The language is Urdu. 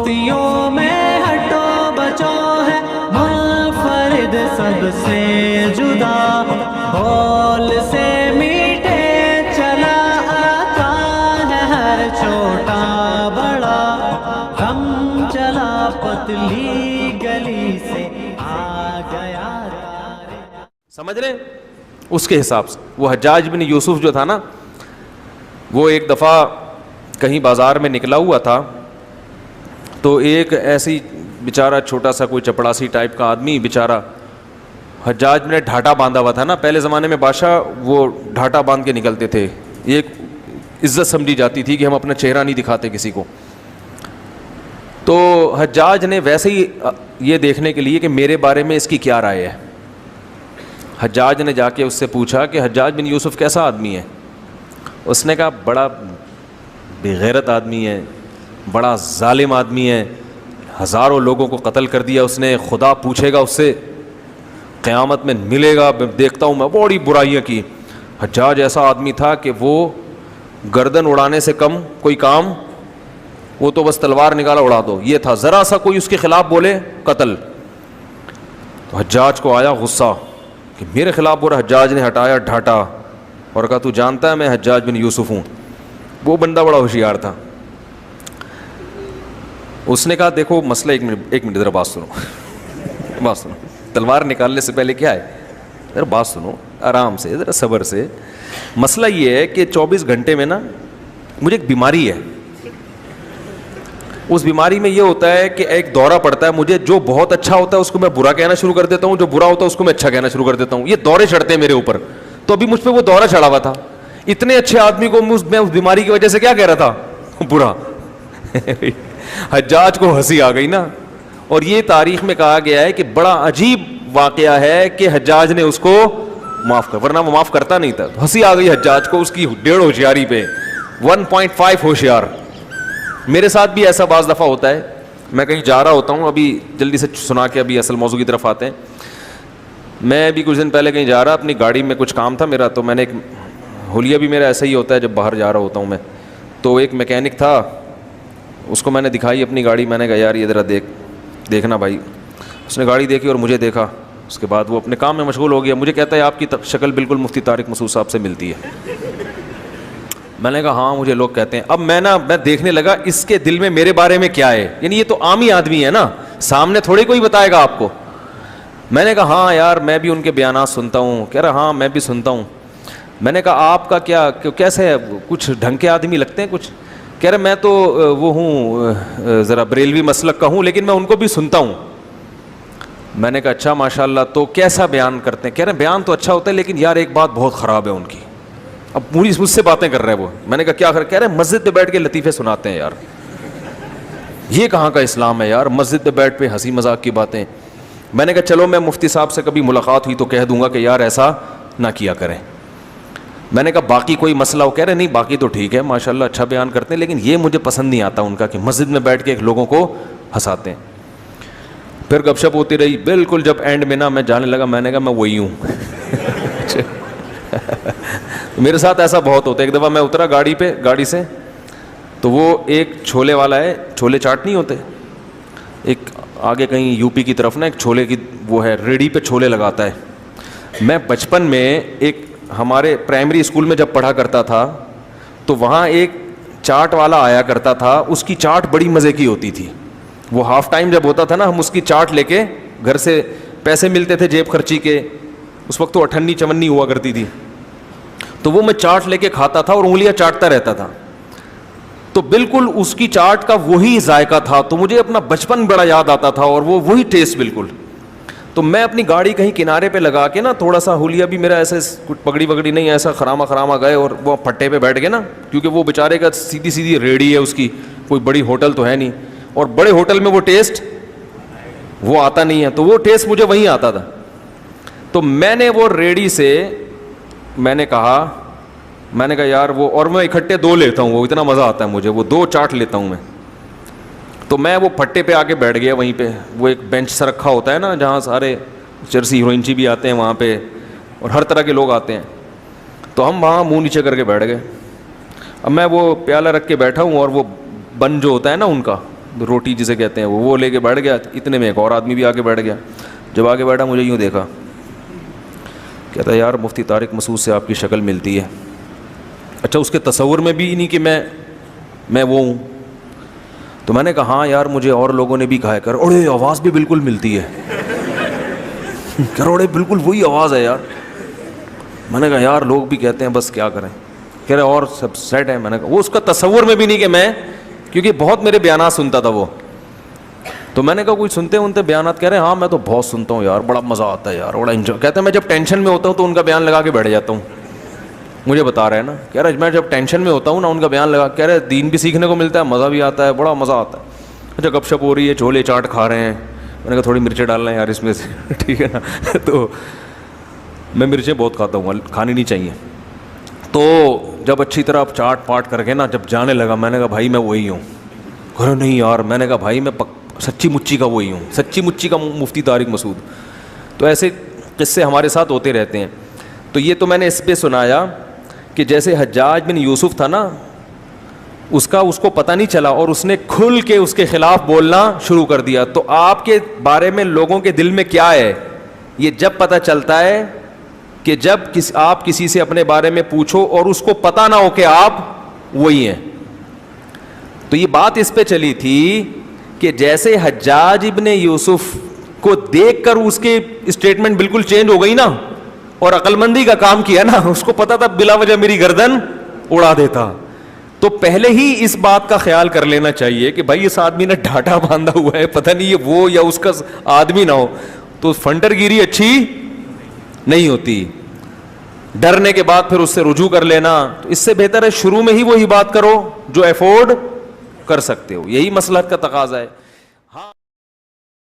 مفتیوں میں ہٹو بچو ہے منفرد سب سے جدا، بول سے میٹھے چلا آتا ہے ہر چھوٹا بڑا، ہم چلا پتلی گلی سے آ گیا۔ سمجھ رہے ہیں اس کے حساب سے؟ وہ حجاج بن یوسف جو تھا نا، وہ ایک دفعہ کہیں بازار میں نکلا ہوا تھا، تو ایک ایسی بیچارہ چھوٹا سا کوئی چپڑاسی ٹائپ کا آدمی بیچارہ، حجاج نے ڈھاٹا باندھا ہوا تھا نا، پہلے زمانے میں بادشاہ وہ ڈھاٹا باندھ کے نکلتے تھے، ایک عزت سمجھی جاتی تھی کہ ہم اپنا چہرہ نہیں دکھاتے کسی کو۔ تو حجاج نے ویسے ہی یہ دیکھنے کے لیے کہ میرے بارے میں اس کی کیا رائے ہے، حجاج نے جا کے اس سے پوچھا کہ حجاج بن یوسف کیسا آدمی ہے؟ اس نے کہا بڑا بے غیرت آدمی ہے، بڑا ظالم آدمی ہے، ہزاروں لوگوں کو قتل کر دیا اس نے، خدا پوچھے گا اس سے قیامت میں، ملے گا دیکھتا ہوں میں بڑی برائیاں کی۔ حجاج ایسا آدمی تھا کہ وہ گردن اڑانے سے کم کوئی کام، وہ تو بس تلوار نکالا اڑا دو، یہ تھا، ذرا سا کوئی اس کے خلاف بولے قتل۔ تو حجاج کو آیا غصہ کہ میرے خلاف بول رہا، حجاج نے ہٹایا ڈھاٹا اور کہا تو جانتا ہے میں حجاج بن یوسف ہوں۔ وہ بندہ بڑا ہوشیار تھا، اس نے کہا دیکھو مسئلہ، ایک منٹ ذرا بات سنو، بات سنو، تلوار نکالنے سے پہلے کیا ہے، ذرا بات سنو آرام سے، ذرا صبر سے۔ مسئلہ یہ ہے کہ 24 گھنٹے میں نا مجھے ایک بیماری ہے، اس بیماری میں یہ ہوتا ہے کہ ایک دورہ پڑتا ہے مجھے، جو بہت اچھا ہوتا ہے اس کو میں برا کہنا شروع کر دیتا ہوں، جو برا ہوتا ہے اس کو میں اچھا کہنا شروع کر دیتا ہوں، یہ دورے چڑھتے ہیں میرے اوپر۔ تو ابھی مجھ پہ وہ دورہ چڑھا ہوا تھا، اتنے اچھے آدمی کو میں اس بیماری کی وجہ سے کیا کہہ رہا تھا، برا۔ حجاج کو ہنسی آ گئی نا، اور یہ تاریخ میں کہا گیا ہے کہ بڑا عجیب واقعہ ہے کہ حجاج نے اس کو معاف کر، ورنہ وہ معاف کرتا نہیں تھا۔ ہنسی آ گئی حجاج کو اس کی 1.5 ہوشیاری پہ، 1.5 ہوشیار۔ میرے ساتھ بھی ایسا بعض دفعہ ہوتا ہے، میں کہیں جا رہا ہوتا ہوں، ابھی جلدی سے سنا کے ابھی اصل موضوع کی طرف آتے ہیں۔ میں بھی کچھ دن پہلے کہیں جا رہا، اپنی گاڑی میں کچھ کام تھا میرا، تو میں نے ایک حلیہ بھی میرا ایسا ہی ہوتا ہے جب باہر جا رہا ہوتا ہوں میں، تو ایک میکینک تھا، اس کو میں نے دکھائی اپنی گاڑی، میں نے کہا یار یہ ذرا دیکھنا بھائی۔ اس نے گاڑی دیکھی اور مجھے دیکھا، اس کے بعد وہ اپنے کام میں مشغول ہو گیا، مجھے کہتا ہے آپ کی شکل بالکل مفتی طارق مسعود صاحب سے ملتی ہے۔ میں نے کہا ہاں مجھے لوگ کہتے ہیں۔ اب میں دیکھنے لگا اس کے دل میں میرے بارے میں کیا ہے، یعنی یہ تو عام ہی آدمی ہے نا، سامنے تھوڑی کوئی بتائے گا آپ کو۔ میں نے کہا ہاں یار میں بھی ان کے بیانات سنتا ہوں۔ کہہ رہا ہاں میں بھی سنتا ہوں۔ میں نے کہا آپ کا کیسے ہے، کچھ ڈھنگ کے آدمی لگتے ہیں کچھ؟ کہہ رہے میں تو وہ ہوں ذرا بریلوی مسلک کا ہوں، لیکن میں ان کو بھی سنتا ہوں۔ میں نے کہا اچھا ماشاء اللہ، تو کیسا بیان کرتے ہیں؟ کہہ رہے بیان تو اچھا ہوتا ہے لیکن یار ایک بات بہت خراب ہے ان کی۔ اب پوری مجھ سے باتیں کر رہے ہیں وہ۔ میں نے کہا کیا کہہ رہے مسجد پہ بیٹھ کے لطیفے سناتے ہیں یار، یہ کہاں کا اسلام ہے یار، مسجد پہ بیٹھ پہ ہنسی مذاق کی باتیں۔ میں نے کہا چلو میں مفتی صاحب سے کبھی ملاقات ہوئی تو کہہ دوں گا کہ یار ایسا نہ کیا کریں۔ میں نے کہا باقی کوئی مسئلہ ہو؟ کہہ رہے نہیں باقی تو ٹھیک ہے ماشاءاللہ اچھا بیان کرتے ہیں، لیکن یہ مجھے پسند نہیں آتا ان کا کہ مسجد میں بیٹھ کے لوگوں کو ہنساتے ہیں۔ پھر گپ شپ ہوتی رہی، بالکل جب اینڈ میں نا میں جانے لگا، میں نے کہا میں وہی ہوں۔ میرے ساتھ ایسا بہت ہوتا ہے۔ ایک دفعہ میں اترا گاڑی سے، تو وہ ایک چھولے والا ہے، چھولے چاٹ نہیں ہوتے، ایک آگے کہیں یو پی کی طرف نا ایک چھولے کی وہ ہے، ریڑھی پہ چھولے لگاتا ہے۔ میں بچپن میں ایک ہمارے پرائمری اسکول میں جب پڑھا کرتا تھا تو وہاں ایک چاٹ والا آیا کرتا تھا، اس کی چاٹ بڑی مزے کی ہوتی تھی۔ وہ ہاف ٹائم جب ہوتا تھا نا، ہم اس کی چاٹ لے کے گھر سے، پیسے ملتے تھے جیب خرچی کے، اس وقت تو 58 54 ہوا کرتی تھی، تو وہ میں چاٹ لے کے کھاتا تھا اور انگلیاں چاٹتا رہتا تھا، تو بالکل اس کی چاٹ کا وہی ذائقہ تھا، تو مجھے اپنا بچپن بڑا یاد آتا تھا اور وہ وہی ٹیسٹ بالکل۔ تو میں اپنی گاڑی کہیں کنارے پہ لگا کے نا، تھوڑا سا حلیہ بھی میرا ایسے کچھ پگڑی وگڑی نہیں، ایسا خراما گئے اور وہ پھٹے پہ بیٹھ گئے نا، کیونکہ وہ بیچارے کا سیدھی ریڑھی ہے اس کی، کوئی بڑی ہوٹل تو ہے نہیں، اور بڑے ہوٹل میں وہ ٹیسٹ وہ آتا نہیں ہے، تو وہ ٹیسٹ مجھے وہیں آتا تھا۔ تو میں نے وہ ریڑھی سے میں نے کہا یار وہ، اور میں اکٹھے 2 لیتا ہوں، وہ اتنا مزہ آتا ہے مجھے، وہ 2 چاٹ لیتا ہوں میں۔ تو میں وہ پھٹے پہ آ کے بیٹھ گیا وہیں پہ، وہ ایک بینچ سا رکھا ہوتا ہے نا جہاں سارے چرسی ہیروئنچی بھی آتے ہیں وہاں پہ، اور ہر طرح کے لوگ آتے ہیں، تو ہم وہاں منہ نیچے کر کے بیٹھ گئے۔ اب میں وہ پیالہ رکھ کے بیٹھا ہوں، اور وہ بن جو ہوتا ہے نا ان کا، روٹی جسے کہتے ہیں وہ لے کے بیٹھ گیا. اتنے میں ایک اور آدمی بھی آگے بیٹھ گیا. جب آگے بیٹھا مجھے یوں دیکھا, کہتا ہے یار مفتی طارق مسعود سے آپ کی شکل ملتی ہے. اچھا اس کے تصور میں بھی نہیں کہ میں وہ ہوں. تو میں نے کہا ہاں یار مجھے اور لوگوں نے بھی کہا ہے, کر اوڑے آواز بھی بالکل ملتی ہے, کر اوڑے بالکل وہی آواز ہے یار. میں نے کہا یار لوگ بھی کہتے ہیں, بس کیا کریں. کہہ رہے اور سب سیٹ ہے. میں نے کہا وہ اس کا تصور میں بھی نہیں کہ میں, کیونکہ بہت میرے بیانات سنتا تھا وہ. تو میں نے کہا کوئی سنتے بیانات. کہہ رہے ہیں ہاں میں تو بہت سنتا ہوں یار, بڑا مزہ آتا ہے یار, بڑا انجوائے. کہتے ہیں میں جب ٹینشن میں ہوتا ہوں تو ان کا بیان لگا کے بیٹھ جاتا ہوں. مجھے بتا رہے ہیں نا, کہہ رہے میں جب ٹینشن میں ہوتا ہوں نا ان کا بیان لگا. کہہ رہے دین بھی سیکھنے کو ملتا ہے, مزہ بھی آتا ہے, بڑا مزہ آتا ہے. اچھا گپ شپ ہو رہی ہے, چھولے چاٹ کھا رہے ہیں. میں نے کہا تھوڑی مرچیں ڈالنا ہے یار اس میں سے, ٹھیک ہے نا. تو میں مرچیں بہت کھاتا ہوں, کھانی نہیں چاہیے. تو جب اچھی طرح چاٹ پاٹ کر کے نا جب جانے لگا, میں نے کہا بھائی میں وہی ہوں. کہہ رہے نہیں یار. میں نے کہا بھائی میں سچی مچی کا وہی ہوں, سچی مچی کا مفتی طارق مسعود. تو ایسے قصے ہمارے ساتھ ہوتے رہتے ہیں. تو یہ تو میں نے اس پہ سنایا کہ جیسے حجاج بن یوسف تھا نا, اس کو پتہ نہیں چلا اور اس نے کھل کے اس کے خلاف بولنا شروع کر دیا. تو آپ کے بارے میں لوگوں کے دل میں کیا ہے, یہ جب پتہ چلتا ہے کہ جب آپ کسی سے اپنے بارے میں پوچھو اور اس کو پتہ نہ ہو کہ آپ وہی ہیں. تو یہ بات اس پہ چلی تھی کہ جیسے حجاج ابن یوسف کو دیکھ کر اس کے اسٹیٹمنٹ بالکل چینج ہو گئی نا, اور عقل مندی کا کام کیا نا, اس کو پتا تھا بلا وجہ میری گردن اڑا دیتا. تو پہلے ہی اس بات کا خیال کر لینا چاہیے کہ بھائی اس آدمی نے ڈھاٹا باندھا ہوا ہے, پتہ نہیں یہ وہ یا اس کا آدمی نہ ہو. تو فنٹر گیری اچھی نہیں ہوتی. ڈرنے کے بعد پھر اس سے رجوع کر لینا, تو اس سے بہتر ہے شروع میں ہی وہی بات کرو جو افورڈ کر سکتے ہو. یہی مصلحت کا تقاضا ہے.